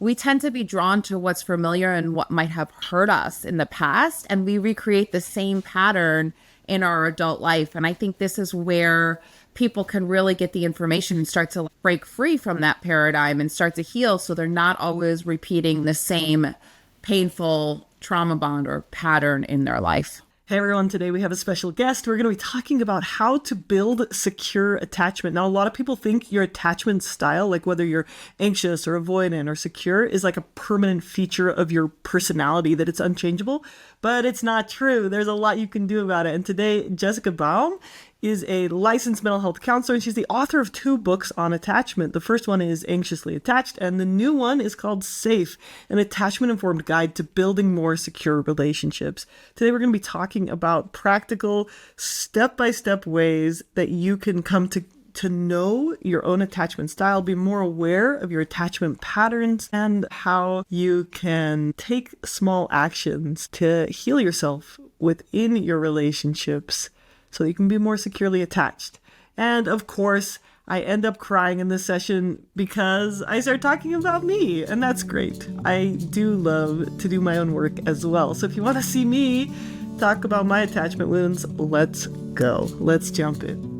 we tend to be drawn to what's familiar and what might have hurt us in the past, and we recreate the same pattern in our adult life. And I think this is where people can really get the information and start to break free from that paradigm and start to heal, so they're not always repeating the same painful trauma bond or pattern in their life. Hey everyone, today we have a special guest. We're going to be talking about how to build secure attachment. Now, a lot of people think your attachment style, like whether you're anxious or avoidant or secure, is like a permanent feature of your personality, that it's unchangeable, but it's not true. There's a lot you can do about it. And today, Jessica Baum is a licensed mental health counselor, and she's the author of 2 books on attachment. The first one is Anxiously Attached, and the new one is called Safe, an attachment-informed guide to building more secure relationships. Today, we're going to be talking about practical, step-by-step ways that you can come to know your own attachment style, be more aware of your attachment patterns, and how you can take small actions to heal yourself within your relationships, so you can be more securely attached. And of course, I end up crying in this session because I start talking about me, and that's great. I do love to do my own work as well. So if you want to see me talk about my attachment wounds, let's go. Let's jump in.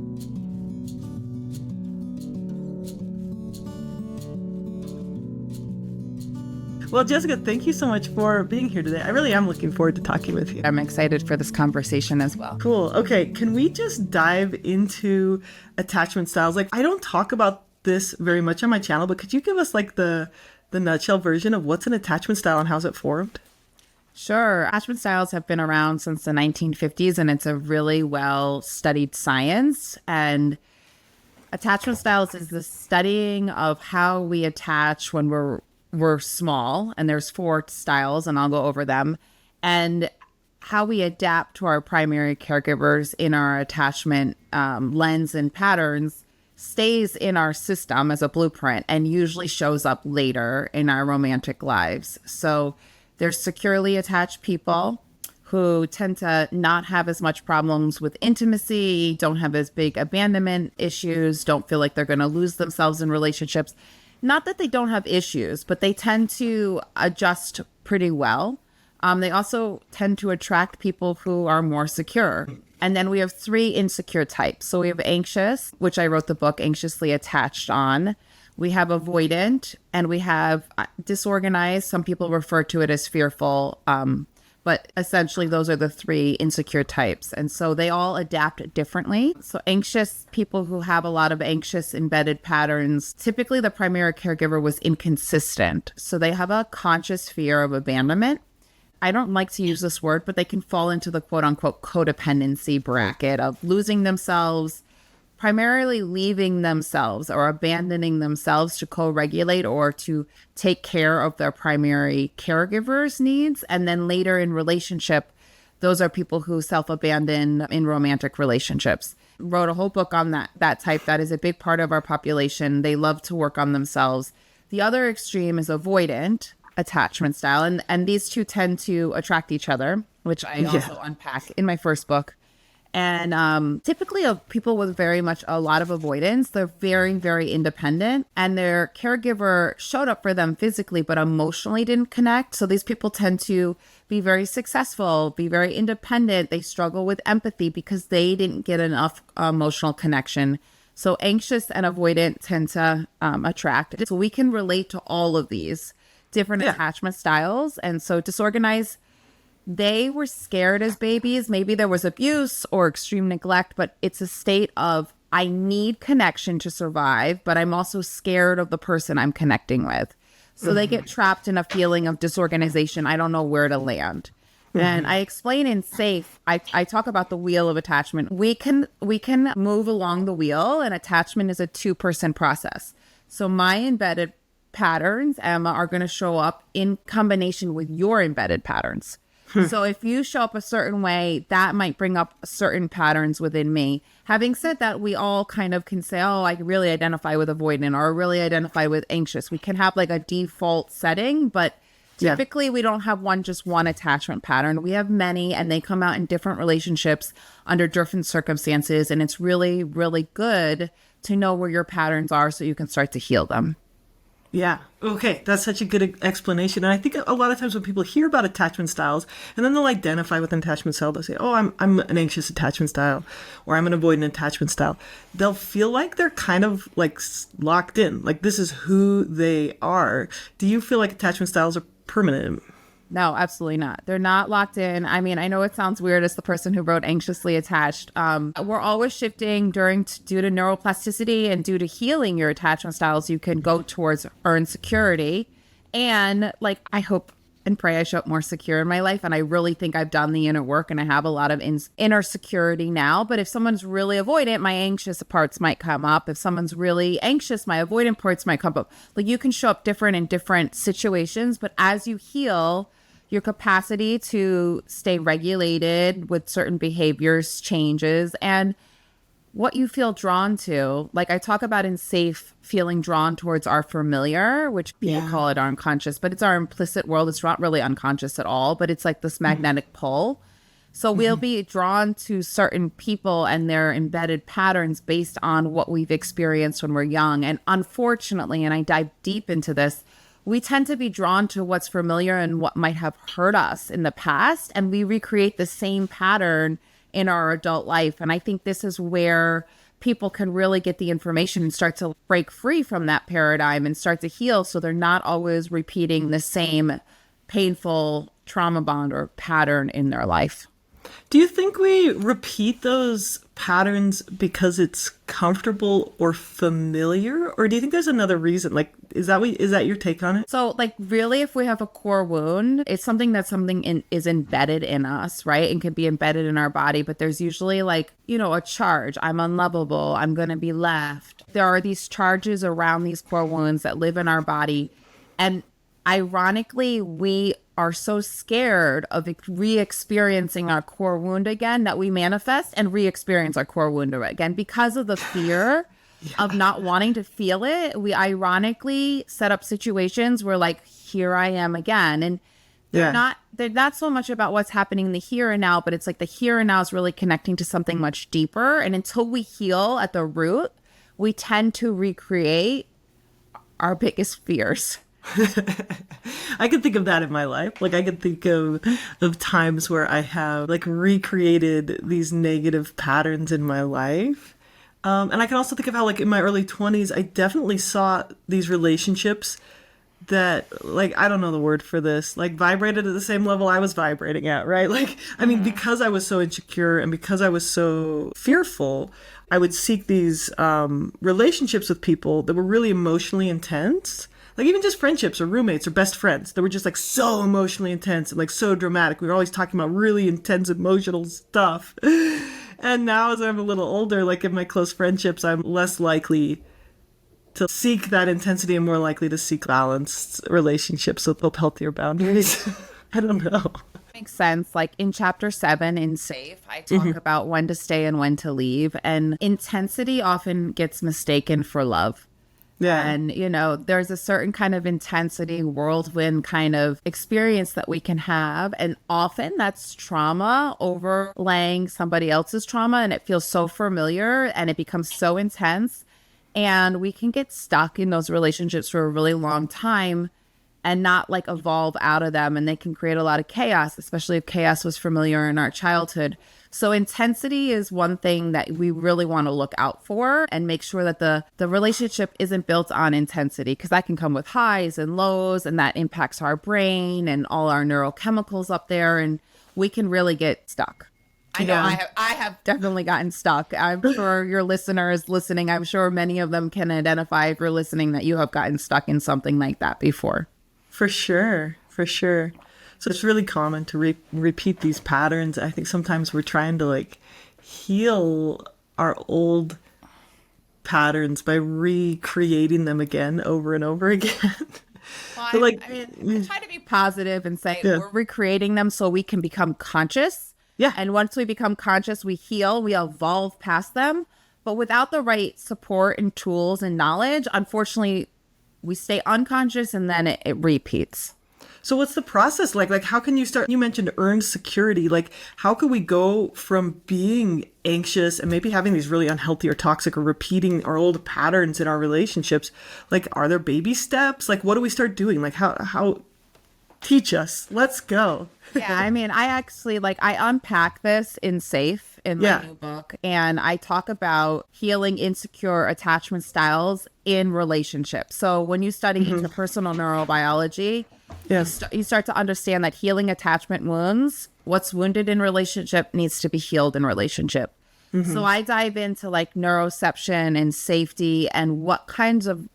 Well, Jessica, thank you so much for being here today. I really am looking forward to talking with you. I'm excited for this conversation as well. Cool. Okay, can we just dive into attachment styles? Like, I don't talk about this very much on my channel, but could you give us like the nutshell version of what's an attachment style and how's it formed? Sure. Attachment styles have been around since the 1950s, and it's a really well-studied science. And attachment styles is the studying of how we attach when we're small, and there's 4 styles, and I'll go over them, and how we adapt to our primary caregivers in our attachment lens and patterns stays in our system as a blueprint and usually shows up later in our romantic lives. So there's securely attached people who tend to not have as much problems with intimacy, don't have as big abandonment issues, don't feel like they're going to lose themselves in relationships. Not that they don't have issues, but they tend to adjust pretty well. They also tend to attract people who are more secure. And then we have 3 insecure types. So we have anxious, which I wrote the book Anxiously Attached on. We have avoidant, and we have disorganized. Some people refer to it as fearful. But essentially, those are the 3 insecure types. And so they all adapt differently. So anxious people who have a lot of anxious embedded patterns, typically the primary caregiver was inconsistent. So they have a conscious fear of abandonment. I don't like to use this word, but they can fall into the quote unquote codependency bracket of losing themselves, primarily leaving themselves or abandoning themselves to co-regulate or to take care of their primary caregiver's needs. And then later in relationship, those are people who self-abandon in romantic relationships. Wrote a whole book on that type. That is a big part of our population. They love to work on themselves. The other extreme is avoidant attachment style. And these 2 tend to attract each other, which I also unpack in my first book. And typically people with very much a lot of avoidance, they're very, very independent, and their caregiver showed up for them physically, but emotionally didn't connect. So these people tend to be very successful, be very independent. They struggle with empathy because they didn't get enough emotional connection. So anxious and avoidant tend to attract. So we can relate to all of these different attachment styles. And so disorganized, they were scared as babies. Maybe there was abuse or extreme neglect, but it's a state of, I need connection to survive, but I'm also scared of the person I'm connecting with. So they get trapped in a feeling of disorganization. I don't know where to land. And I explain in Safe, I talk about the wheel of attachment. We can move along the wheel, and attachment is a 2-person process. So my embedded patterns, Emma, are going to show up in combination with your embedded patterns. So if you show up a certain way, that might bring up certain patterns within me. Having said that, we all kind of can say, oh, I really identify with avoidant or really identify with anxious. We can have like a default setting, but typically we don't have just one attachment pattern. We have many, and they come out in different relationships under different circumstances. And it's really, really good to know where your patterns are so you can start to heal them. Yeah. Okay. That's such a good explanation. And I think a lot of times when people hear about attachment styles and then they'll identify with an attachment style, they'll say, oh, I'm an anxious attachment style or I'm an avoidant attachment style. They'll feel like they're kind of like locked in, like this is who they are. Do you feel like attachment styles are permanent? No, absolutely not. They're not locked in. I mean, I know it sounds weird as the person who wrote Anxiously Attached. We're always shifting due to neuroplasticity and due to healing your attachment styles. You can go towards earned security. And like, I hope and pray I show up more secure in my life. And I really think I've done the inner work and I have a lot of inner security now. But if someone's really avoidant, my anxious parts might come up. If someone's really anxious, my avoidant parts might come up. Like you can show up different in different situations. But as you heal, your capacity to stay regulated with certain behaviors changes, and what you feel drawn to. Like I talk about in Safe, feeling drawn towards our familiar, which people call it our unconscious, but it's our implicit world. It's not really unconscious at all, but it's like this magnetic pull. So we'll be drawn to certain people and their embedded patterns based on what we've experienced when we're young. And unfortunately, and I dive deep into this, we tend to be drawn to what's familiar and what might have hurt us in the past, and we recreate the same pattern in our adult life. And I think this is where people can really get the information and start to break free from that paradigm and start to heal, so they're not always repeating the same painful trauma bond or pattern in their life. Do you think we repeat those patterns because it's comfortable or familiar, or do you think there's another reason? Like, is that your take on it? So, like, really, if we have a core wound, it's something that is embedded in us, right? And can be embedded in our body. But there's usually like, a charge. I'm unlovable. I'm going to be left. There are these charges around these core wounds that live in our body. And ironically, we are so scared of re-experiencing our core wound again that we manifest and re-experience our core wound again because of the fear of not wanting to feel it. We ironically set up situations where like, here I am again. And they're not so much about what's happening in the here and now, but it's like the here and now is really connecting to something much deeper. And until we heal at the root, we tend to recreate our biggest fears. I can think of that in my life. Like I can think of times where I have like recreated these negative patterns in my life. And I can also think of how like in my early 20s, I definitely saw these relationships that like, I don't know the word for this, like vibrated at the same level I was vibrating at, right? Like, I mean, because I was so insecure and because I was so fearful, I would seek these relationships with people that were really emotionally intense. Like even just friendships or roommates or best friends that were just like so emotionally intense and like so dramatic. We were always talking about really intense emotional stuff. And now as I'm a little older, like in my close friendships, I'm less likely to seek that intensity and more likely to seek balanced relationships with healthier boundaries. I don't know. Makes sense. Like in chapter 7 in Safe, I talk about when to stay and when to leave. And intensity often gets mistaken for love. Yeah. And, there's a certain kind of intensity, whirlwind kind of experience that we can have. And often that's trauma overlaying somebody else's trauma. And it feels so familiar and it becomes so intense. And we can get stuck in those relationships for a really long time and not like evolve out of them. And they can create a lot of chaos, especially if chaos was familiar in our childhood. So intensity is one thing that we really want to look out for and make sure that the relationship isn't built on intensity, because that can come with highs and lows, and that impacts our brain and all our neurochemicals up there. And we can really get stuck. I know I have definitely gotten stuck. I'm sure your listeners listening, I'm sure many of them can identify, if you're listening, that you have gotten stuck in something like that before. For sure. So it's really common to repeat these patterns. I think sometimes we're trying to like heal our old patterns by recreating them again over and over again. Well, I try to be positive and say we're recreating them so we can become conscious. Yeah. And once we become conscious, we heal, we evolve past them. But without the right support and tools and knowledge, unfortunately, we stay unconscious and then it repeats. So what's the process like? Like, how can you start? You mentioned earned security. Like, how can we go from being anxious and maybe having these really unhealthy or toxic or repeating our old patterns in our relationships? Like, are there baby steps? Like, what do we start doing? Like, how teach us? Let's go. Yeah, I mean, I actually I unpack this in Safe in my new book, and I talk about healing insecure attachment styles in relationships. So when you study interpersonal neurobiology, you start to understand that healing attachment wounds, what's wounded in relationship needs to be healed in relationship. So I dive into neuroception and safety and what kinds of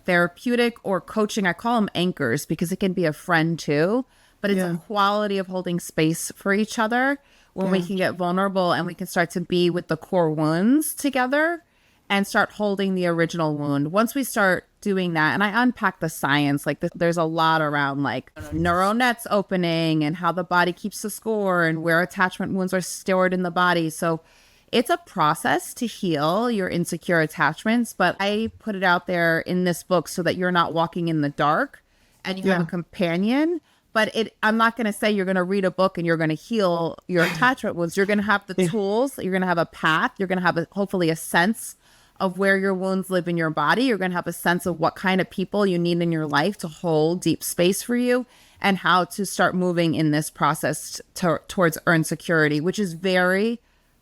therapeutic or coaching, I call them anchors because it can be a friend too, but it's a quality of holding space for each other when we can get vulnerable and we can start to be with the core wounds together and start holding the original wound. Once we start doing that, and I unpack the science, there's a lot around neural nets opening and how the body keeps the score and where attachment wounds are stored in the body. So it's a process to heal your insecure attachments, but I put it out there in this book so that you're not walking in the dark and you have a companion. But I'm not going to say you're going to read a book and you're going to heal your attachment wounds. You're going to have the tools. You're going to have a path. You're going to have hopefully a sense of where your wounds live in your body. You're going to have a sense of what kind of people you need in your life to hold deep space for you and how to start moving in this process towards earned security, which is very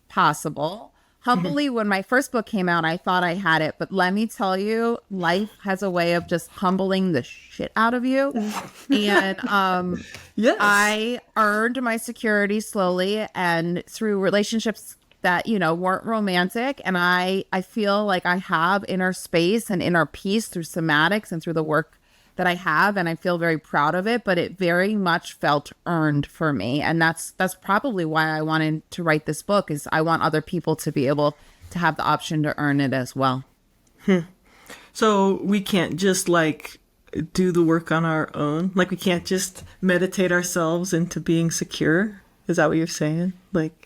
possible. Humbly, when my first book came out, I thought I had it. But let me tell you, life has a way of just humbling the shit out of you. And I earned my security slowly and through relationships that, weren't romantic. And I feel like I have inner space and inner peace through somatics and through the work that I have, and I feel very proud of it, but it very much felt earned for me. And that's probably why I wanted to write this book, is I want other people to be able to have the option to earn it as well. So we can't just do the work on our own? We can't just meditate ourselves into being secure? Is that what you're saying?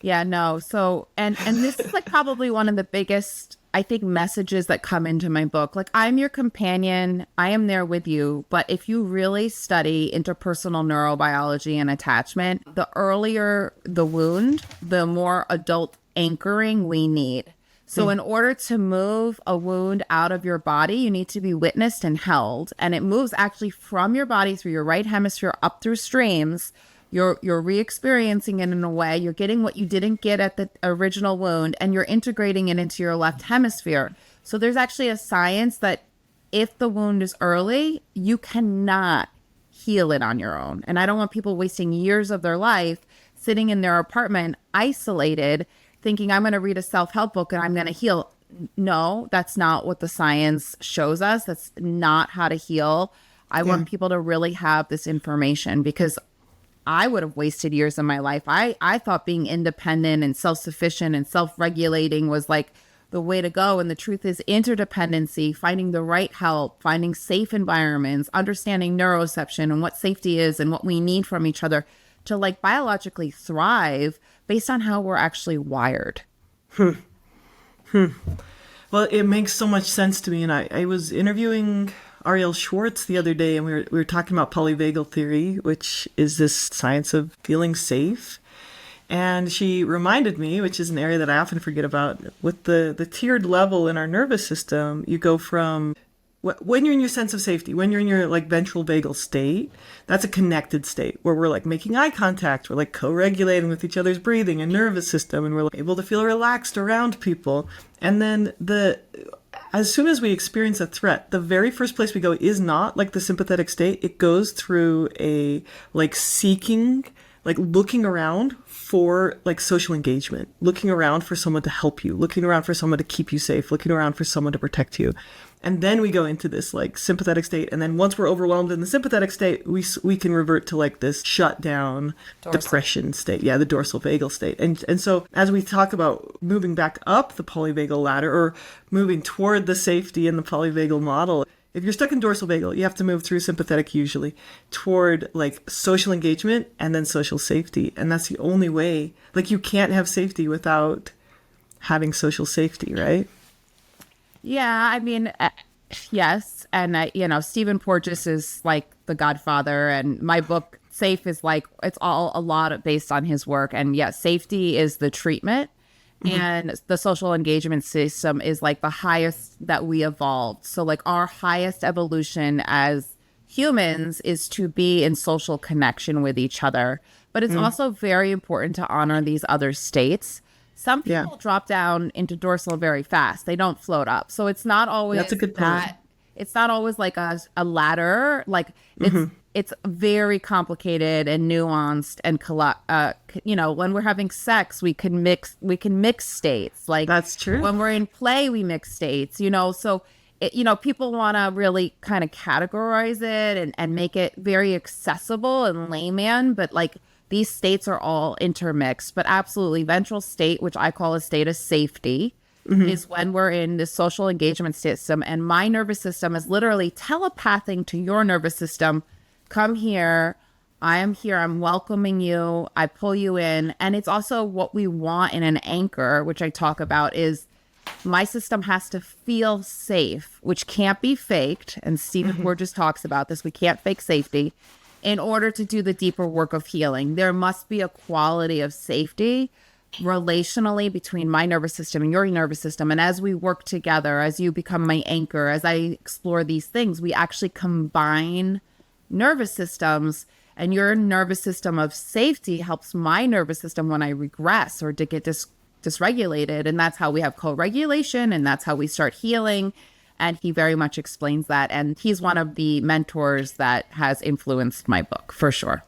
Yeah, no. So, and this is probably one of the biggest, I think, messages that come into my book. I'm your companion. I am there with you. But if you really study interpersonal neurobiology and attachment, the earlier the wound, the more adult anchoring we need. So in order to move a wound out of your body, you need to be witnessed and held. And it moves actually from your body through your right hemisphere up through streams. You're re-experiencing it in a way. You're getting what you didn't get at the original wound, and you're integrating it into your left hemisphere. So there's actually a science that if the wound is early, you cannot heal it on your own. And I don't want people wasting years of their life sitting in their apartment isolated, thinking I'm going to read a self-help book and I'm going to heal. No, that's not what the science shows us. That's not how to heal. I want people to really have this information, because I would have wasted years of my life. I thought being independent and self-sufficient and self-regulating was the way to go. And the truth is interdependency, finding the right help, finding safe environments, understanding neuroception and what safety is and what we need from each other to biologically thrive based on how we're actually wired. Well, it makes so much sense to me. And I was interviewing Ariel Schwartz the other day, and we were talking about polyvagal theory, which is this science of feeling safe. And she reminded me, which is an area that I often forget about, with the tiered level in our nervous system, you go from when you're in your sense of safety, when you're in your ventral vagal state, that's a connected state where we're making eye contact, we're co-regulating with each other's breathing and nervous system, and we're able to feel relaxed around people. And then as soon as we experience a threat, the very first place we go is not the sympathetic state. It goes through a seeking, looking around for social engagement, looking around for someone to help you, looking around for someone to keep you safe, looking around for someone to protect you. And then we go into this sympathetic state. And then once we're overwhelmed in the sympathetic state, we can revert to this shut down depression state. Yeah, the dorsal vagal state. And so as we talk about moving back up the polyvagal ladder, or moving toward the safety in the polyvagal model, if you're stuck in dorsal vagal, you have to move through sympathetic usually toward social engagement and then social safety. And that's the only way. You can't have safety without having social safety, right? Yeah, I mean, yes. And, Stephen Porges is the the godfather, and my book Safe is like, it's all a lot based on his work. And yes, safety is the treatment. And the social engagement system is like the highest that we evolved. So like our highest evolution as humans is to be in social connection with each other. But it's also very important to honor these other states. Some people drop down into dorsal very fast. They don't float up. So it's not always That's a good point. It's not always like a ladder. Like it's very complicated and nuanced and when we're having sex, we can mix states. Like That's true. When we're in play, we mix states, so people want to really kind of categorize it and make it very accessible and layman, but like these states are all intermixed. But absolutely, ventral state, which I call a state of safety, is when we're in this social engagement system, and my nervous system is literally telepathing to your nervous system, come here, I am here, I'm welcoming you, I pull you in. And it's also what we want in an anchor, which I talk about, is my system has to feel safe, which can't be faked. And Stephen Porges talks about this. We can't fake safety in order to do the deeper work of healing. There must be a quality of safety relationally between my nervous system and your nervous system. And as we work together, as you become my anchor, as I explore these things, we actually combine nervous systems, and your nervous system of safety helps my nervous system when I regress or to get dysregulated. And that's how we have co-regulation, and that's how we start healing. And he very much explains that. And he's one of the mentors that has influenced my book, for sure.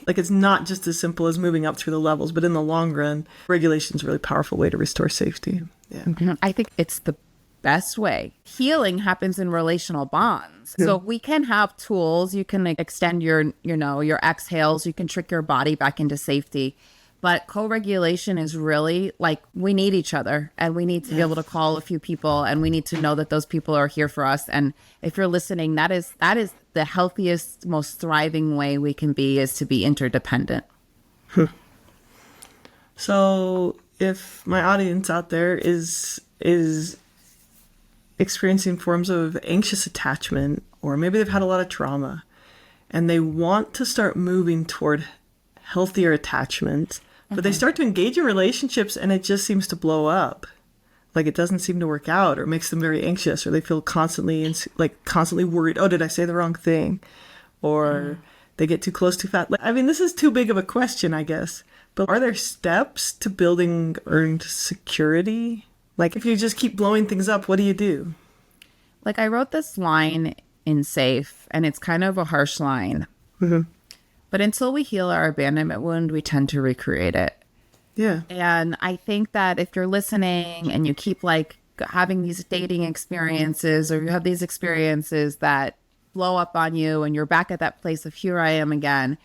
Like, it's not just as simple as moving up through the levels, but in the long run, regulation is a really powerful way to restore safety. Yeah. I think it's the best way. Healing happens in relational bonds. So we can have tools. You can extend your exhales. You can trick your body back into safety. But co-regulation is really like, we need each other, and we need to be able to call a few people, and we need to know that those people are here for us. And if you're listening, that is the healthiest, most thriving way we can be, is to be interdependent. So if my audience out there is experiencing forms of anxious attachment, or maybe they've had a lot of trauma and they want to start moving toward healthier attachment, but they start to engage in relationships and it just seems to blow up. Like, it doesn't seem to work out, or it makes them very anxious, or they feel constantly worried. Oh, did I say the wrong thing? Or they get too close too fast. I mean, this is too big of a question, I guess. But are there steps to building earned security? Like, if you just keep blowing things up, what do you do? Like, I wrote this line in Safe, and it's kind of a harsh line. But until we heal our abandonment wound, we tend to recreate it. Yeah. And I think that if you're listening and you keep like having these dating experiences, or you have these experiences that blow up on you, and you're back at that place of here I am again,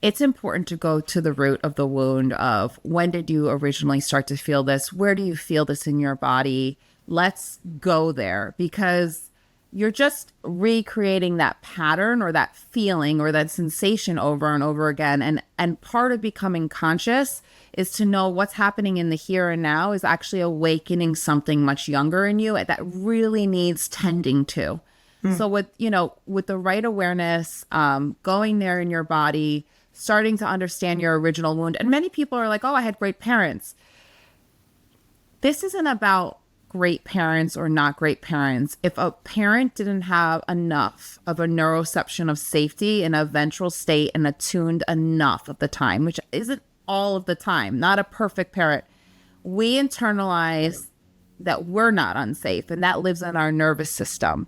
it's important to go to the root of the wound of, when did you originally start to feel this? Where do you feel this in your body? Let's go there, because you're just recreating that pattern or that feeling or that sensation over and over again. And part of becoming conscious is to know what's happening in the here and now is actually awakening something much younger in you that really needs tending to. So with the right awareness, going there in your body, starting to understand your original wound. And many people are like, oh, I had great parents. This isn't about great parents or not great parents. If a parent didn't have enough of a neuroception of safety in a ventral state and attuned enough of the time, which isn't all of the time, not a perfect parent, we internalize that we're not unsafe, and that lives in our nervous system.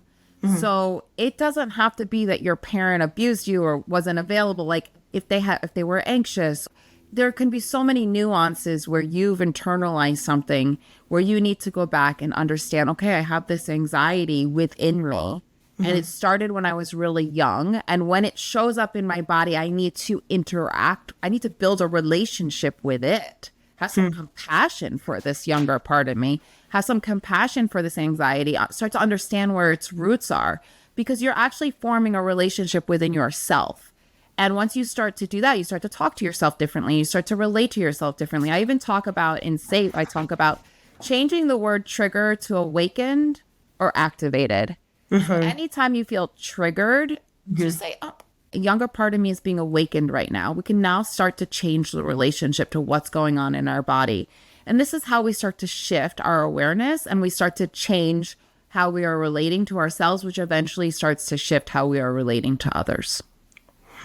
So it doesn't have to be that your parent abused you or wasn't available. Like, if they were anxious, there can be so many nuances where you've internalized something where you need to go back and understand, okay, I have this anxiety within me, and it started when I was really young. And when it shows up in my body, I need to interact. I need to build a relationship with it. Have some compassion for this younger part of me. Have some compassion for this anxiety. Start to understand where its roots are, because you're actually forming a relationship within yourself. And once you start to do that, you start to talk to yourself differently. You start to relate to yourself differently. I even talk about in Safe, I talk about changing the word trigger to awakened or activated. So anytime you feel triggered, Just say, oh, a younger part of me is being awakened right now. We can now start to change the relationship to what's going on in our body. And this is how we start to shift our awareness, and we start to change how we are relating to ourselves, which eventually starts to shift how we are relating to others.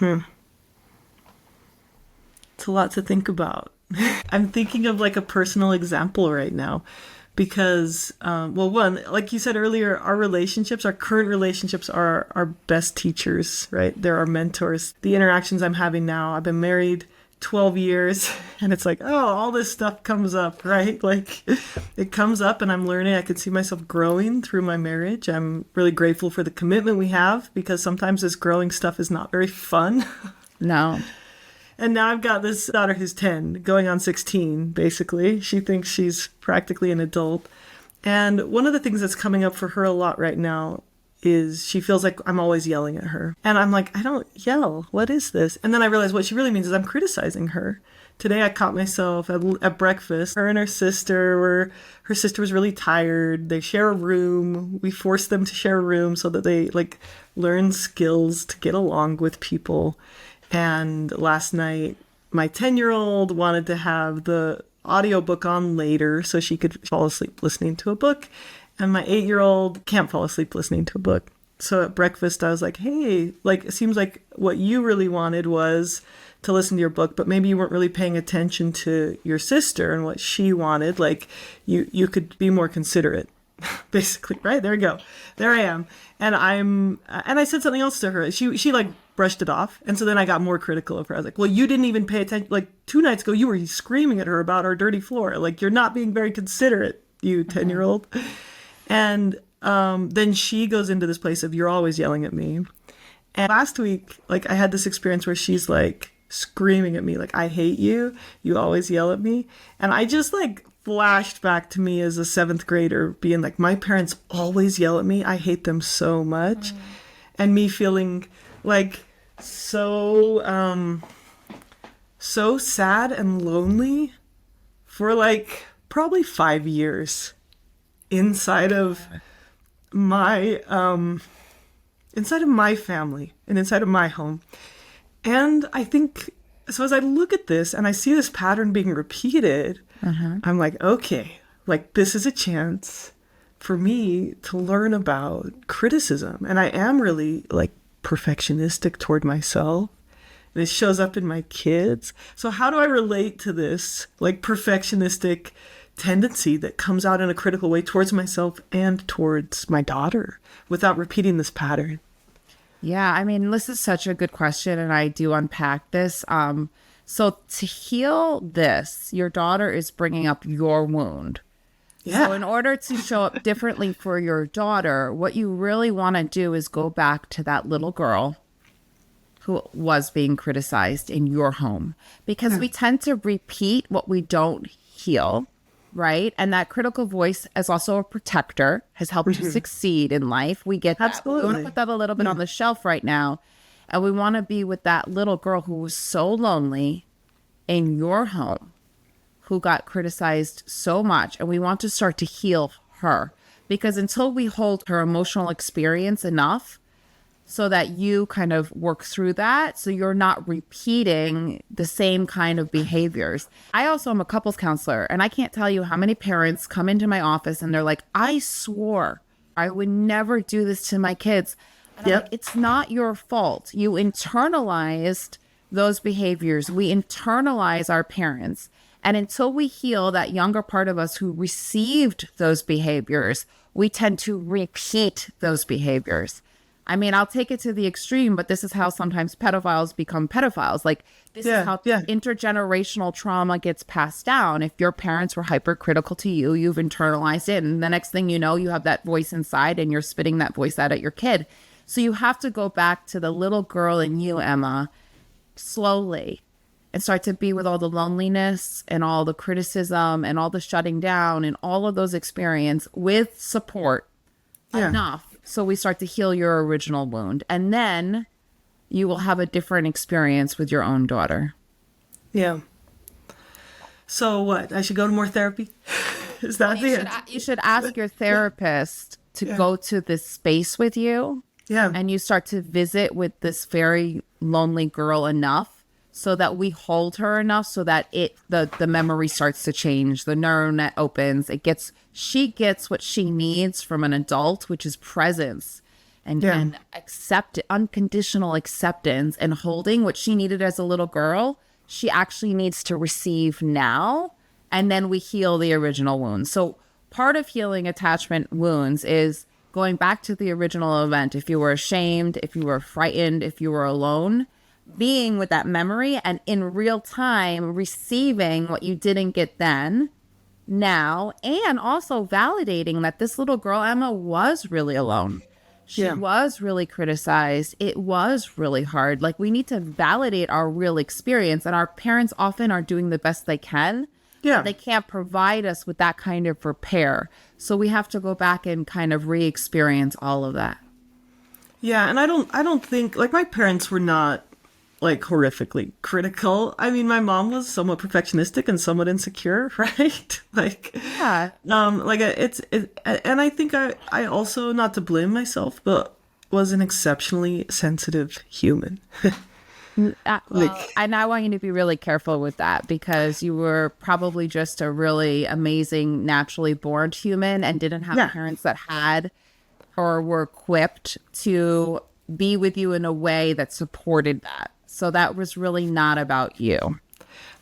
It's a lot to think about. I'm thinking of like a personal example right now because, well, one, like you said earlier, our relationships, our current relationships are our best teachers, right? They're our mentors. The interactions I'm having now, I've been married 12 years and it's like, oh, all this stuff comes up, right? Like it comes up and I'm learning. I can see myself growing through my marriage. I'm really grateful for the commitment we have because sometimes this growing stuff is not very fun. No. And now I've got this daughter who's 10, going on 16, basically. She thinks she's practically an adult. And one of the things that's coming up for her a lot right now is she feels like I'm always yelling at her. And I'm like, I don't yell. What is this? And then I realize what she really means is I'm criticizing her. Today I caught myself at breakfast. Her and her sister her sister was really tired. They share a room. We forced them to share a room so that they like learn skills to get along with people. And last night, my 10-year-old wanted to have the audiobook on later so she could fall asleep listening to a book. And my 8-year-old can't fall asleep listening to a book. So at breakfast, I was like, hey, like, it seems like what you really wanted was to listen to your book, but maybe you weren't really paying attention to your sister and what she wanted. Like, you could be more considerate. Basically, right? There you go. There I am. And I said something else to her. She like brushed it off. And so then I got more critical of her. I was like, well, you didn't even pay attention. Like 2 nights ago, you were screaming at her about our dirty floor. Like, you're not being very considerate, you 10-year-old. And then she goes into this place of, you're always yelling at me. And last week, like, I had this experience where she's like screaming at me, like, I hate you. You always yell at me. And I just like flashed back to me as a 7th grader being like, my parents always yell at me. I hate them so much. And me feeling like so sad and lonely for like probably 5 years inside of my family and inside of my home. And I think so as I look at this and I see this pattern being repeated, I'm like, okay, like this is a chance for me to learn about criticism. And I am really like perfectionistic toward myself. And it shows up in my kids. So how do I relate to this like perfectionistic tendency that comes out in a critical way towards myself and towards my daughter without repeating this pattern? Yeah, I mean, this is such a good question, and I do unpack this. So to heal this, your daughter is bringing up your wound. Yeah. So in order to show up differently for your daughter, what you really want to do is go back to that little girl who was being criticized in your home, because we tend to repeat what we don't heal, right? And that critical voice as also a protector has helped you succeed in life. We get that. Absolutely. We want to put that a little bit on the shelf right now. And we want to be with that little girl who was so lonely in your home, who got criticized so much. And we want to start to heal her, because until we hold her emotional experience enough so that you kind of work through that, so you're not repeating the same kind of behaviors. I also am a couples counselor, and I can't tell you how many parents come into my office and they're like, I swore I would never do this to my kids. And I'm like, it's not your fault. You internalized those behaviors. We internalize our parents. And until we heal that younger part of us who received those behaviors, we tend to repeat those behaviors. I mean, I'll take it to the extreme, but this is how sometimes pedophiles become pedophiles. Like, this is how intergenerational trauma gets passed down. If your parents were hypercritical to you, you've internalized it. And the next thing you know, you have that voice inside and you're spitting that voice out at your kid. So you have to go back to the little girl in you, Emma, slowly, and start to be with all the loneliness and all the criticism and all the shutting down and all of those experiences with support enough. So we start to heal your original wound. And then you will have a different experience with your own daughter. Yeah. So what? I should go to more therapy? Is that You should ask your therapist to go to this space with you Yeah. And you start to visit with this very lonely girl enough so that we hold her enough so that the memory starts to change. The neural net opens. She gets what she needs from an adult, which is presence Yeah. and unconditional acceptance, and holding what she needed as a little girl. She actually needs to receive now. And then we heal the original wounds. So part of healing attachment wounds is going back to the original event. If you were ashamed, if you were frightened, if you were alone, being with that memory and in real time receiving what you didn't get then, now, and also validating that this little girl, Emma, was really alone. She was really criticized. It was really hard. Like, we need to validate our real experience, and our parents often are doing the best they can. Yeah. They can't provide us with that kind of repair. So we have to go back and kind of re-experience all of that. Yeah, and I don't think, like, my parents were not like horrifically critical. I mean, my mom was somewhat perfectionistic and somewhat insecure, right? Like, Yeah. and I think I also, not to blame myself, but was an exceptionally sensitive human. And I want you to be really careful with that, because you were probably just a really amazing, naturally born human and didn't have parents that had or were equipped to be with you in a way that supported that. So that was really not about you.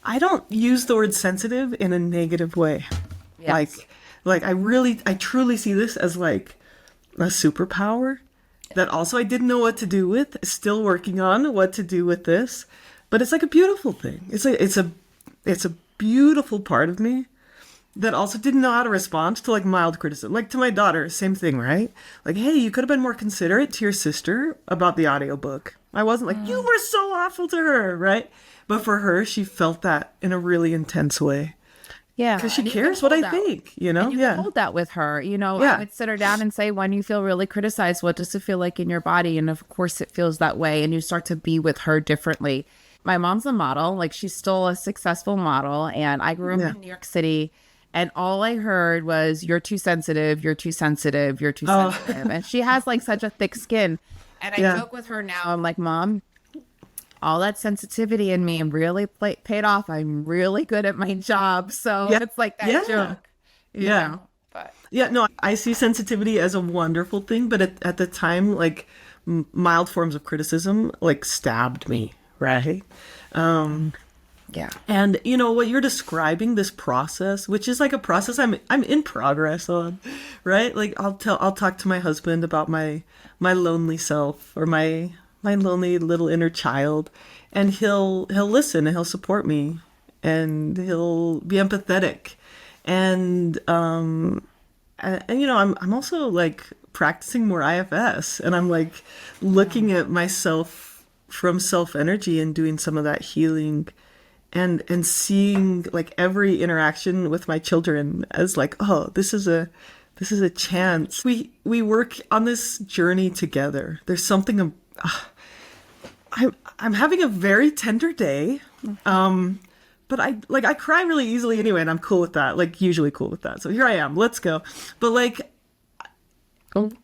I don't use the word sensitive in a negative way. Yes. Like I truly see this as like a superpower that also I didn't know what to do with. Still working on what to do with this, but it's like a beautiful thing. It's a beautiful part of me that also didn't know how to respond to like mild criticism. Like to my daughter, same thing, right? Like, hey, you could have been more considerate to your sister about the audiobook. I wasn't like, you were so awful to her, right? But for her, she felt that in a really intense way. Yeah. Because she cares what I think, you know? And you can hold that with her. You know, I would sit her down and say, when you feel really criticized, what does it feel like in your body? And of course it feels that way. And you start to be with her differently. My mom's a model. Like, she's still a successful model. And I grew up in New York City. And all I heard was, you're too sensitive, you're too sensitive, you're too sensitive. And she has like such a thick skin. And I joke with her now. I'm like, Mom, all that sensitivity in me really paid off. I'm really good at my job. So it's like that joke. You know? But Yeah, no, I see sensitivity as a wonderful thing. But at the time, like mild forms of criticism like stabbed me, right? yeah. And you know what you're describing, this process, which is like a process I'm in progress on, right? Like I'll talk to my husband about my lonely self or my lonely little inner child, and he'll listen and he'll support me and he'll be empathetic. And you know, I'm also like practicing more IFS, and I'm like looking at myself from self energy and doing some of that healing. And seeing like every interaction with my children as like, oh, this is a chance. We work on this journey together. There's something. I'm having a very tender day, but I cry really easily anyway, and I'm cool with that. Like usually cool with that. So here I am. Let's go. But like,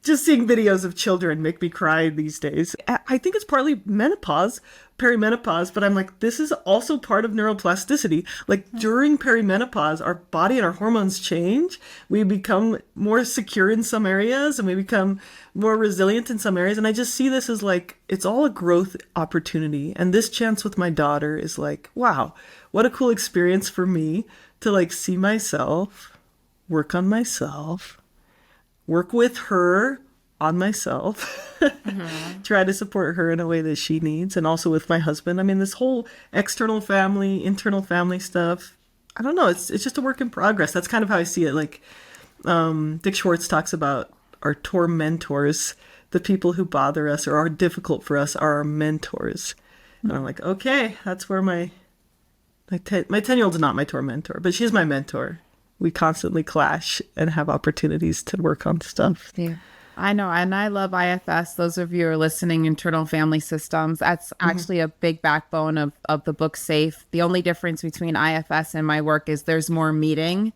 just seeing videos of children make me cry these days. I think it's partly menopause, perimenopause, but I'm like, this is also part of neuroplasticity. Like during perimenopause, our body and our hormones change. We become more secure in some areas and we become more resilient in some areas. And I just see this as like, it's all a growth opportunity. And this chance with my daughter is like, wow, what a cool experience for me to like see myself, work on myself, work with her on myself, try to support her in a way that she needs, and also with my husband. I mean, this whole external family, internal family stuff, I don't know, it's just a work in progress. That's kind of how I see it. Like Dick Schwartz talks about our tormentors, the people who bother us or are difficult for us are our mentors. And I'm like, okay, that's where my 10-year-old's not my tormentor, but she's my mentor. We constantly clash and have opportunities to work on stuff. Yeah, I know. And I love IFS. Those of you who are listening, internal family systems, that's actually a big backbone of the book Safe. The only difference between IFS and my work is there's more meeting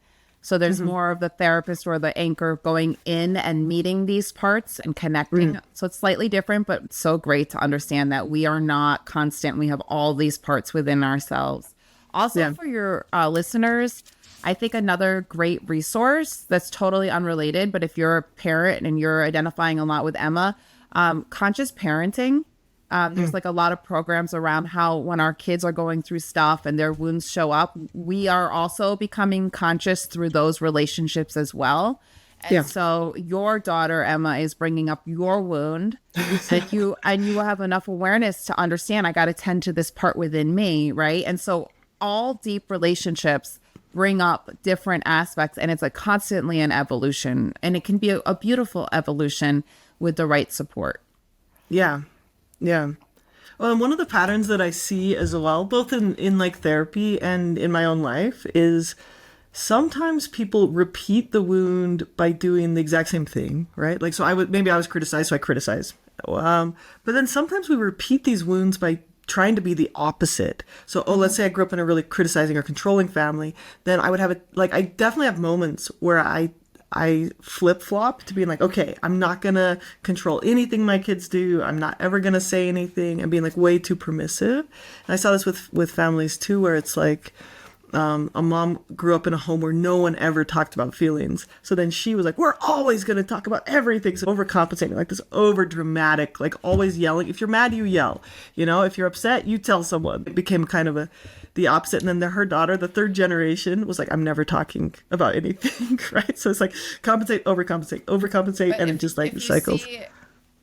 So there's more of the therapist or the anchor going in and meeting these parts and connecting. So it's slightly different, but it's so great to understand that we are not constant. We have all these parts within ourselves. Also, for your listeners, I think another great resource that's totally unrelated, but if you're a parent and you're identifying a lot with Emma, conscious parenting. There's like a lot of programs around how when our kids are going through stuff and their wounds show up, we are also becoming conscious through those relationships as well. And so your daughter, Emma, is bringing up your wound that you have enough awareness to understand, I got to tend to this part within me, right? And so all deep relationships bring up different aspects, and it's like constantly an evolution, and it can be a beautiful evolution with the right support. Yeah. Yeah. Well, and one of the patterns that I see as well, both in like therapy and in my own life, is sometimes people repeat the wound by doing the exact same thing, right? Like, so maybe I was criticized, so I criticize. But then sometimes we repeat these wounds by trying to be the opposite. So, let's say I grew up in a really criticizing or controlling family, then I would have I definitely have moments where I flip-flop to being like, okay, I'm not going to control anything my kids do. I'm not ever going to say anything, and being like way too permissive. And I saw this with families too, where it's like a mom grew up in a home where no one ever talked about feelings. So then she was like, we're always going to talk about everything. So overcompensating, like this over dramatic, like always yelling. If you're mad, you yell. If you're upset, you tell someone. It became kind of the opposite. And then her daughter, the third generation, was like, I'm never talking about anything, right? So it's like compensate, overcompensate, But and it just like cycles.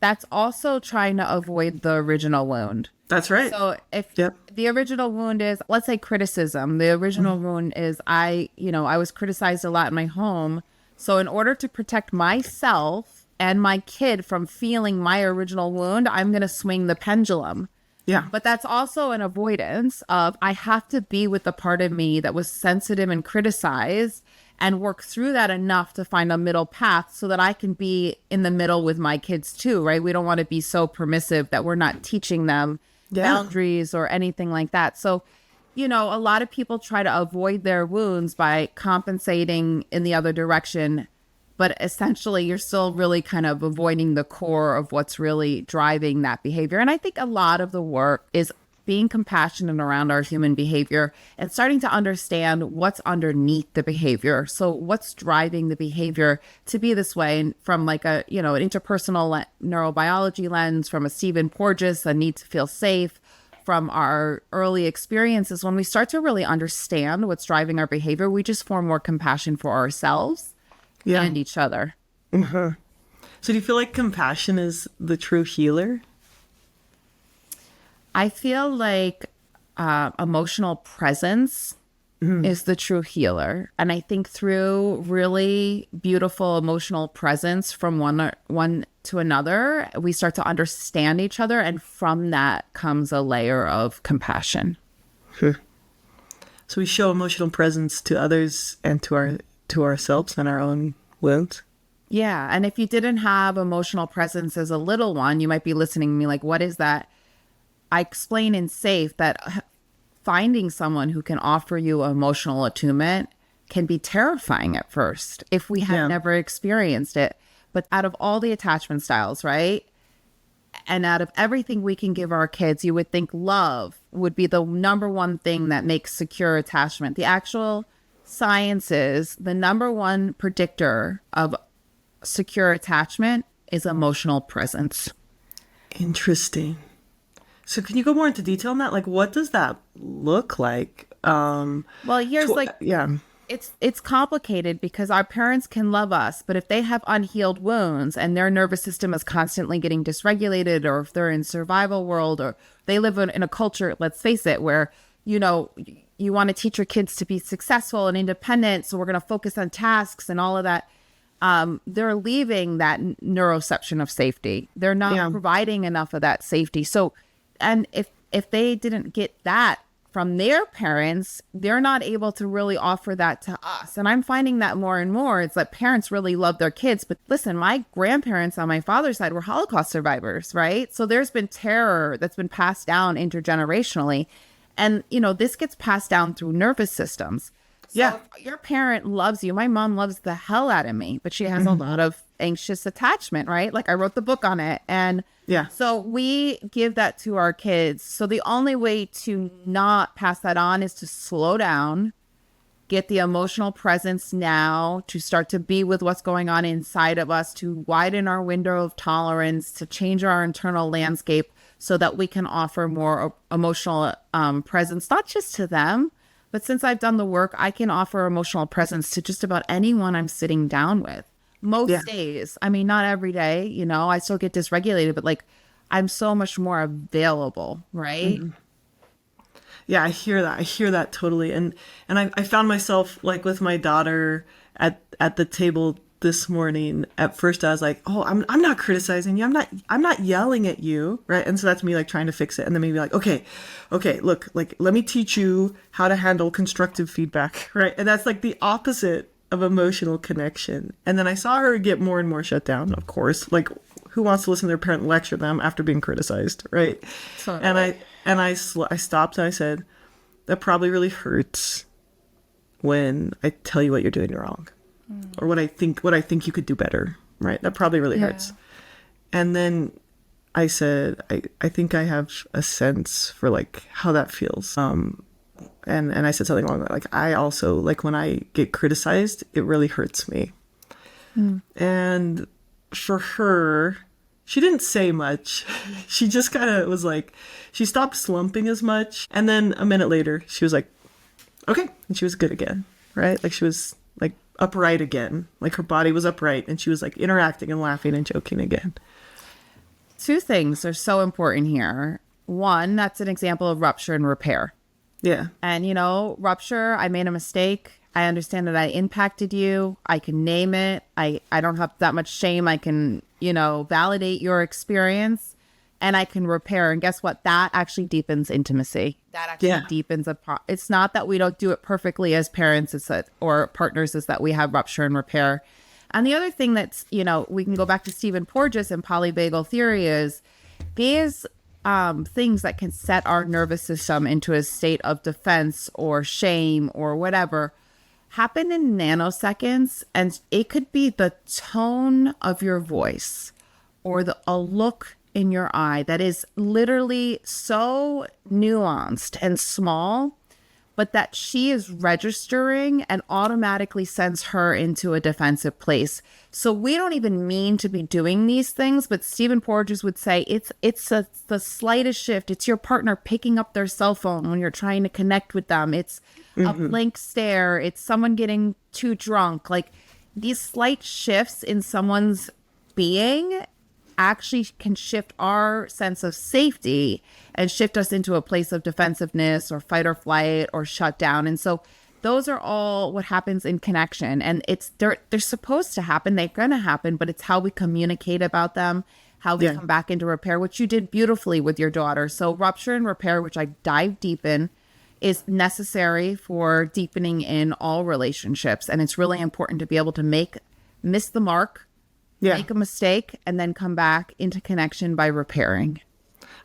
That's also trying to avoid the original wound. That's right. So if the original wound is, let's say, criticism, the original wound is I was criticized a lot in my home. So in order to protect myself and my kid from feeling my original wound, I'm going to swing the pendulum. Yeah. But that's also an avoidance of I have to be with the part of me that was sensitive and criticized and work through that enough to find a middle path so that I can be in the middle with my kids too, right? We don't want to be so permissive that we're not teaching them boundaries or anything like that. So, a lot of people try to avoid their wounds by compensating in the other direction. But essentially, you're still really kind of avoiding the core of what's really driving that behavior. And I think a lot of the work is being compassionate around our human behavior and starting to understand what's underneath the behavior. So what's driving the behavior to be this way, and from like an interpersonal neurobiology lens, from a Stephen Porges, a need to feel safe, from our early experiences. When we start to really understand what's driving our behavior, we just form more compassion for ourselves and each other. So do you feel like compassion is the true healer? I feel like emotional presence is the true healer. And I think through really beautiful emotional presence from one to another, we start to understand each other. And from that comes a layer of compassion. So we show emotional presence to others and to ourselves and our own wounds. Yeah. And if you didn't have emotional presence as a little one, you might be listening to me like, what is that? I explain in Safe that finding someone who can offer you emotional attunement can be terrifying at first if we have never experienced it. But out of all the attachment styles, right? And out of everything we can give our kids, you would think love would be the number one thing that makes secure attachment. The actual science is the number one predictor of secure attachment is emotional presence. Interesting. So can you go more into detail on that? Like, what does that look like? Well, here's it's complicated because our parents can love us, but if they have unhealed wounds and their nervous system is constantly getting dysregulated, or if they're in survival world, or they live in a culture, let's face it, where, you want to teach your kids to be successful and independent. So we're going to focus on tasks and all of that. They're leaving that neuroception of safety. They're not providing enough of that safety. So, and if they didn't get that from their parents, they're not able to really offer that to us. And I'm finding that more and more. It's like parents really love their kids. But listen, my grandparents on my father's side were Holocaust survivors, right? So there's been terror that's been passed down intergenerationally. And, this gets passed down through nervous systems. Yeah. If your parent loves you. My mom loves the hell out of me, but she has a lot of anxious attachment, right? Like I wrote the book on it. And Yeah. so we give that to our kids. So the only way to not pass that on is to slow down, get the emotional presence now, to start to be with what's going on inside of us, to widen our window of tolerance, to change our internal landscape so that we can offer more emotional presence, not just to them, but since I've done the work, I can offer emotional presence to just about anyone I'm sitting down with. Most days. I mean, not every day, you know, I still get dysregulated, but like I'm so much more available, right? Yeah, I hear that. I hear that totally. And I found myself like with my daughter at the table this morning. At first I was like, "Oh, I'm not criticizing you. I'm not yelling at you." Right? And so that's me like trying to fix it. And then maybe like, "Okay, look, like let me teach you how to handle constructive feedback." Right? And that's like the opposite of emotional connection. And then I saw her get more and more shut down, of course. Like who wants to listen to their parent lecture them after being criticized, right? Totally. And I stopped and I said, that probably really hurts when I tell you what you're doing wrong or what I think you could do better, right? That probably really hurts. And then I said, I think I have a sense for like how that feels. And I said something along like, I also like when I get criticized, it really hurts me. And for her, she didn't say much. She just kind of was like, she stopped slumping as much. And then a minute later, she was like, okay. And she was good again, right? Like she was like upright again. Like her body was upright and she was like interacting and laughing and joking again. Two things are so important here. One, that's an example of rupture and repair. Yeah. And, you know, rupture, I made a mistake. I understand that I impacted you. I can name it. I don't have that much shame. I can, you know, validate your experience and I can repair. And guess what? That actually deepens intimacy. That actually deepens it's not that we don't do it perfectly as parents, it's that, or partners, is that we have rupture and repair. And the other thing that's, you know, we can go back to Stephen Porges and polyvagal theory is these things that can set our nervous system into a state of defense or shame or whatever happen in nanoseconds. And it could be the tone of your voice or a look in your eye that is literally so nuanced and small, but that she is registering and automatically sends her into a defensive place. So we don't even mean to be doing these things, but Stephen Porges would say the slightest shift. It's your partner picking up their cell phone when you're trying to connect with them. It's a blank stare. It's someone getting too drunk. Like these slight shifts in someone's being actually can shift our sense of safety and shift us into a place of defensiveness or fight or flight or shut down. And so those are all what happens in connection. And they're supposed to happen. They're going to happen, but it's how we communicate about them, how we come back into repair, which you did beautifully with your daughter. So rupture and repair, which I dive deep in, is necessary for deepening in all relationships. And it's really important to be able to miss the mark, make a mistake, and then come back into connection by repairing.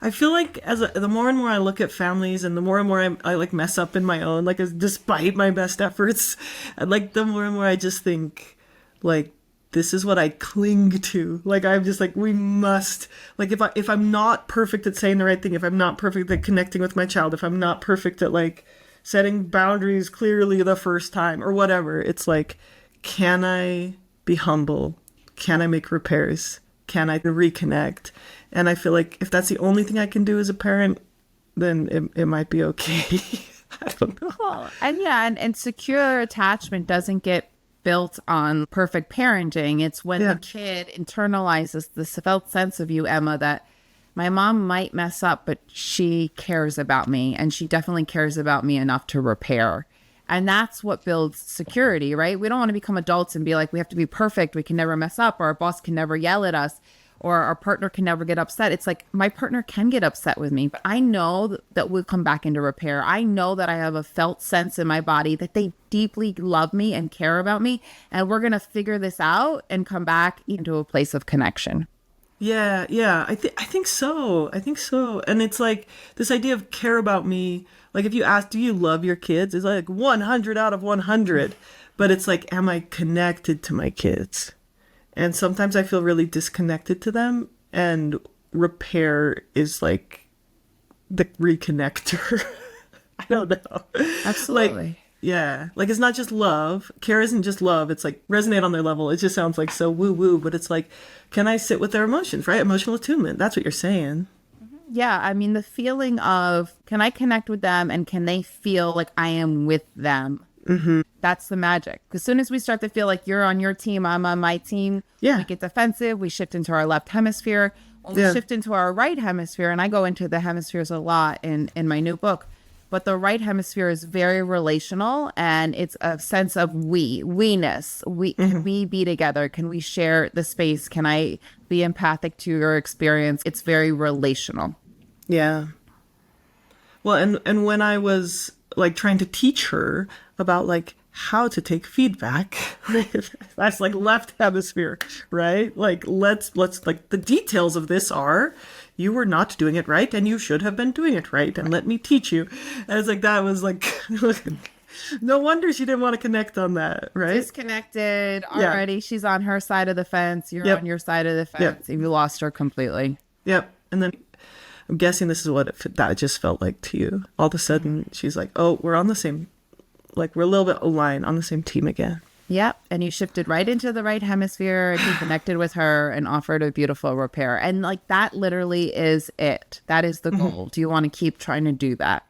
I feel like the more and more I look at families and the more and more I like mess up in my own, like despite my best efforts, like the more and more I just think like, this is what I cling to. Like, I'm just like, we must, like, if I'm not perfect at saying the right thing, if I'm not perfect at connecting with my child, if I'm not perfect at like setting boundaries clearly the first time or whatever, it's like, can I be humble? Can I make repairs? Can I reconnect? And I feel like if that's the only thing I can do as a parent, then it might be okay. I don't know. Well, and secure attachment doesn't get built on perfect parenting. It's when the kid internalizes this felt sense of you, Emma, that my mom might mess up, but she cares about me, and she definitely cares about me enough to repair. And that's what builds security, right? We don't want to become adults and be like, we have to be perfect. We can never mess up, or our boss can never yell at us, or our partner can never get upset. It's like, my partner can get upset with me, but I know that we'll come back into repair. I know that I have a felt sense in my body that they deeply love me and care about me. And we're going to figure this out and come back into a place of connection. Yeah. I think so. I think so. And it's like this idea of care about me. Like if you ask, do you love your kids? It's like 100 out of 100. But it's like, am I connected to my kids? And sometimes I feel really disconnected to them. And repair is like the reconnector. I don't know. Like, Absolutely. yeah. Like it's not just love. Care isn't just love. It's like resonate on their level. It just sounds like so woo woo, but it's like, can I sit with their emotions, right? Emotional attunement. That's what you're saying. Yeah, I mean, the feeling of can I connect with them and can they feel like I am with them? That's the magic. As soon as we start to feel like you're on your team, I'm on my team, Yeah. we get defensive, we shift into our left hemisphere. When we Yeah. shift into our right hemisphere, and I go into the hemispheres a lot in my new book, but the right hemisphere is very relational and it's a sense of we-ness. Can we be together? Can we share the space? Can I be empathic to your experience? It's very relational. Yeah. Well, and when I was like trying to teach her about like how to take feedback, that's like left hemisphere, right? Like let's like the details of this are you were not doing it right and you should have been doing it right and let me teach you. And it's like that was like no wonder she didn't want to connect on that, right? Disconnected Yeah. already. She's on her side of the fence. You're Yep. on your side of the Yep. fence. You lost her completely. Yep. And then I'm guessing this is what that just felt like to you. All of a sudden she's like, "Oh, we're on the same like we're a little bit aligned on the same team again." Yep. And you shifted right into the right hemisphere and you connected with her and offered a beautiful repair. And like that literally is it. That is the goal. Do you want to keep trying to do that?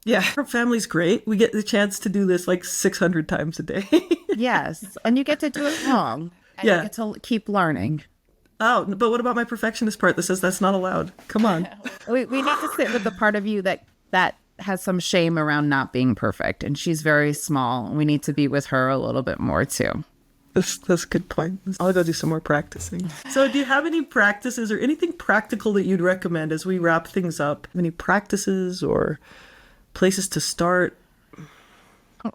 Yeah, our family's great. We get the chance to do this like 600 times a day. Yes. And you get to do it wrong. And Yeah. you get to keep learning. Oh, but what about my perfectionist part that says that's not allowed? Come on. We need to sit with the part of you that has some shame around not being perfect. And she's very small. We need to be with her a little bit more too. That's a good point. I'll go do some more practicing. So do you have any practices or anything practical that you'd recommend as we wrap things up? Any practices or places to start?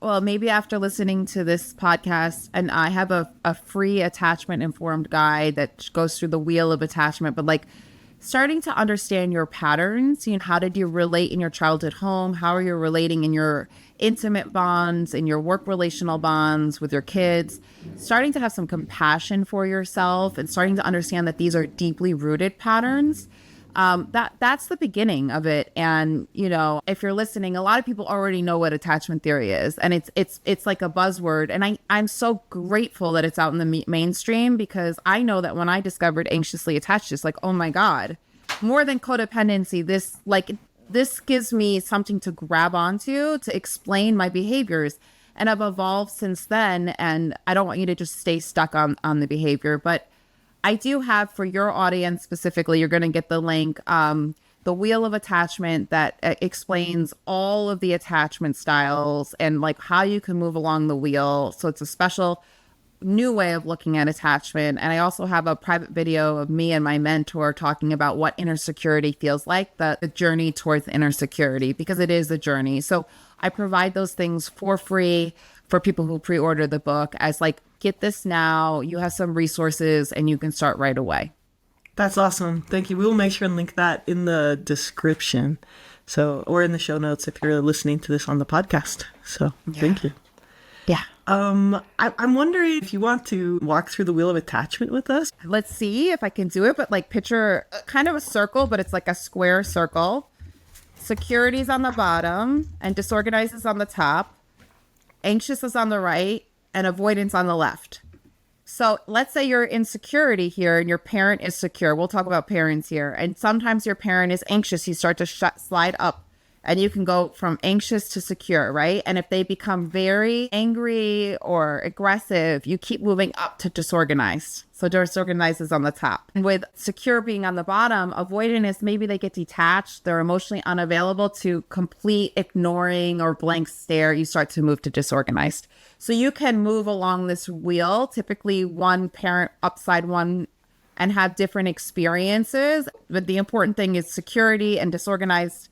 Well, maybe after listening to this podcast, and I have a free attachment informed guide that goes through the wheel of attachment, but like starting to understand your patterns, how did you relate in your childhood home? How are you relating in your intimate bonds, in your work relational bonds with your kids? Starting to have some compassion for yourself and starting to understand that these are deeply rooted patterns. That's the beginning of it. And, if you're listening, a lot of people already know what attachment theory is. And it's like a buzzword. And I'm so grateful that it's out in the mainstream because I know that when I discovered anxiously attached, it's like, oh my God, more than codependency, this gives me something to grab onto to explain my behaviors. And I've evolved since then. And I don't want you to just stay stuck on the behavior, but I do have for your audience specifically, you're going to get the link, the wheel of attachment that explains all of the attachment styles and like how you can move along the wheel. So it's a special new way of looking at attachment. And I also have a private video of me and my mentor talking about what inner security feels like, the journey towards inner security, because it is a journey. So I provide those things for free for people who pre-order the book as like, get this now, you have some resources and you can start right away. That's awesome. Thank you. We will make sure and link that in the description. So, or in the show notes if you're listening to this on the podcast. So thank you. Yeah. I'm wondering if you want to walk through the wheel of attachment with us. Let's see if I can do it, but like picture kind of a circle, but it's like a square circle. Security is on the bottom and disorganized is on the top. Anxious is on the right and avoidance on the left. So let's say you're in security here and your parent is secure. We'll talk about parents here. And sometimes your parent is anxious. You start to slide up and you can go from anxious to secure, right? And if they become very angry or aggressive, you keep moving up to disorganized. So disorganized is on the top. And with secure being on the bottom, avoidant is maybe they get detached. They're emotionally unavailable to complete ignoring or blank stare. You start to move to disorganized. So you can move along this wheel, typically one parent upside one, and have different experiences. But the important thing is security and disorganized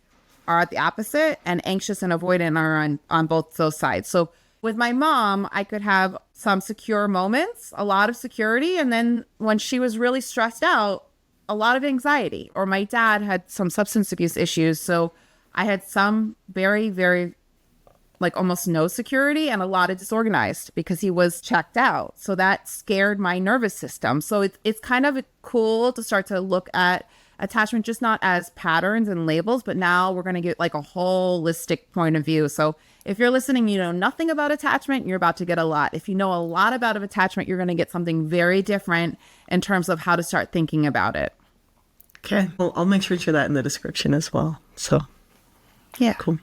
are at the opposite, and anxious and avoidant are on both those sides. So with my mom, I could have some secure moments, a lot of security. And then when she was really stressed out, a lot of anxiety, or my dad had some substance abuse issues. So I had some very, very like almost no security and a lot of disorganized because he was checked out. So that scared my nervous system. So it's kind of cool to start to look at attachment, just not as patterns and labels, but now we're going to get like a holistic point of view. So if you're listening, you know nothing about attachment, you're about to get a lot. If you know a lot about attachment, you're going to get something very different in terms of how to start thinking about it. Okay. Well, I'll make sure to share that in the description as well. So yeah, cool.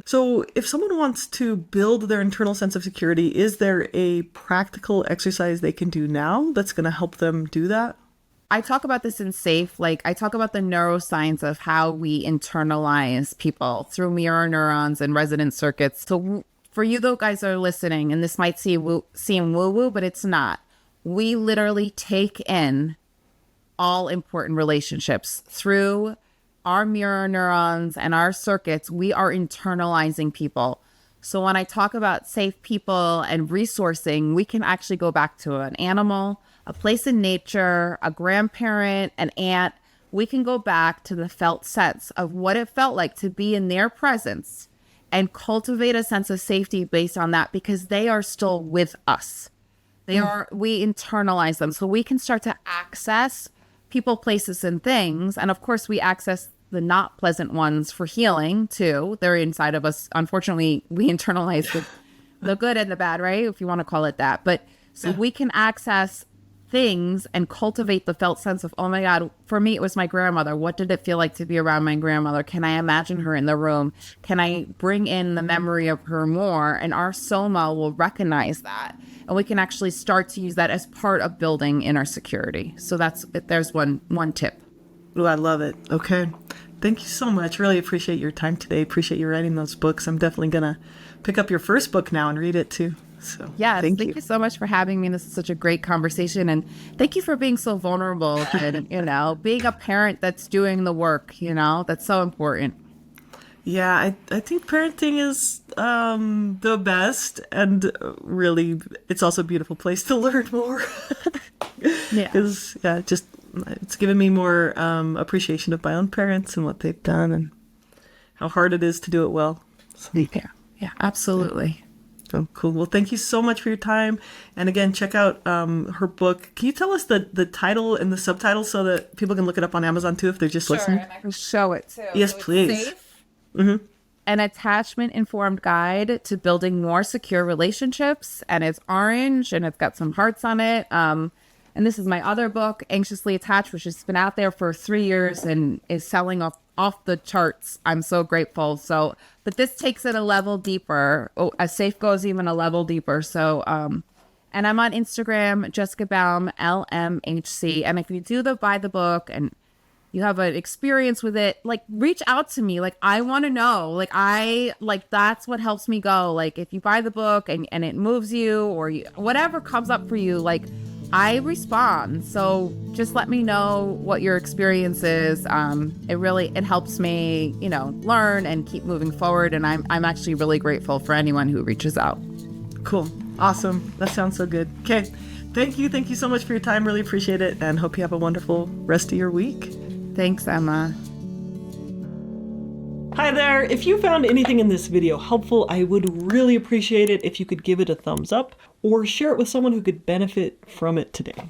So if someone wants to build their internal sense of security, is there a practical exercise they can do now that's going to help them do that? I talk about this in SAFE. Like I talk about the neuroscience of how we internalize people through mirror neurons and resonance circuits. So for you, though, guys are listening, and this might seem woo-woo, but it's not. We literally take in all important relationships through our mirror neurons and our circuits. We are internalizing people. So when I talk about safe people and resourcing, we can actually go back to an animal, a place in nature, a grandparent, an aunt. We can go back to the felt sense of what it felt like to be in their presence and cultivate a sense of safety based on that, because they are still with us. We internalize them. So we can start to access people, places, and things. And of course, we access the not pleasant ones for healing too. They're inside of us. Unfortunately, we internalize the good and the bad, right? If you want to call it that. But so we can access things and cultivate the felt sense of, oh my God, for me, it was my grandmother. What did it feel like to be around my grandmother? Can I imagine her in the room? Can I bring in the memory of her more? And our soma will recognize that. And we can actually start to use that as part of building inner security. So there's one tip. Oh, I love it. Okay. Thank you so much. Really appreciate your time today. Appreciate you writing those books. I'm definitely going to pick up your first book now and read it too. So yeah, thank you so much for having me. This is such a great conversation. And thank you for being so vulnerable and, being a parent that's doing the work, that's so important. Yeah, I think parenting is the best, and really it's also a beautiful place to learn more. Yeah. Because it's given me more appreciation of my own parents and what they've done and how hard it is to do it well. So, yeah, absolutely. Oh, cool. Well, thank you so much for your time. And again, check out her book. Can you tell us the title and the subtitle so that people can look it up on Amazon too if they're just listening? And I can show it too. Yes, so please. Safe, an attachment-informed guide to building more secure relationships. And it's orange and it's got some hearts on it. And this is my other book, Anxiously Attached, which has been out there for 3 years and is selling off the charts. I'm so grateful. So, but this takes it a level deeper. Oh, a safe goes even a level deeper. So, and I'm on Instagram, Jessica Baum, LMHC. And if you do buy the book and you have an experience with it, like reach out to me. Like, I want to know, that's what helps me go. Like if you buy the book and it moves you or whatever comes up for you, like I respond. So just let me know what your experience is. It helps me, learn and keep moving forward. And I'm actually really grateful for anyone who reaches out. Cool. Awesome. That sounds so good. Okay. Thank you. Thank you so much for your time. Really appreciate it. And hope you have a wonderful rest of your week. Thanks, Emma. Hi there. If you found anything in this video helpful, I would really appreciate it if you could give it a thumbs up or share it with someone who could benefit from it today.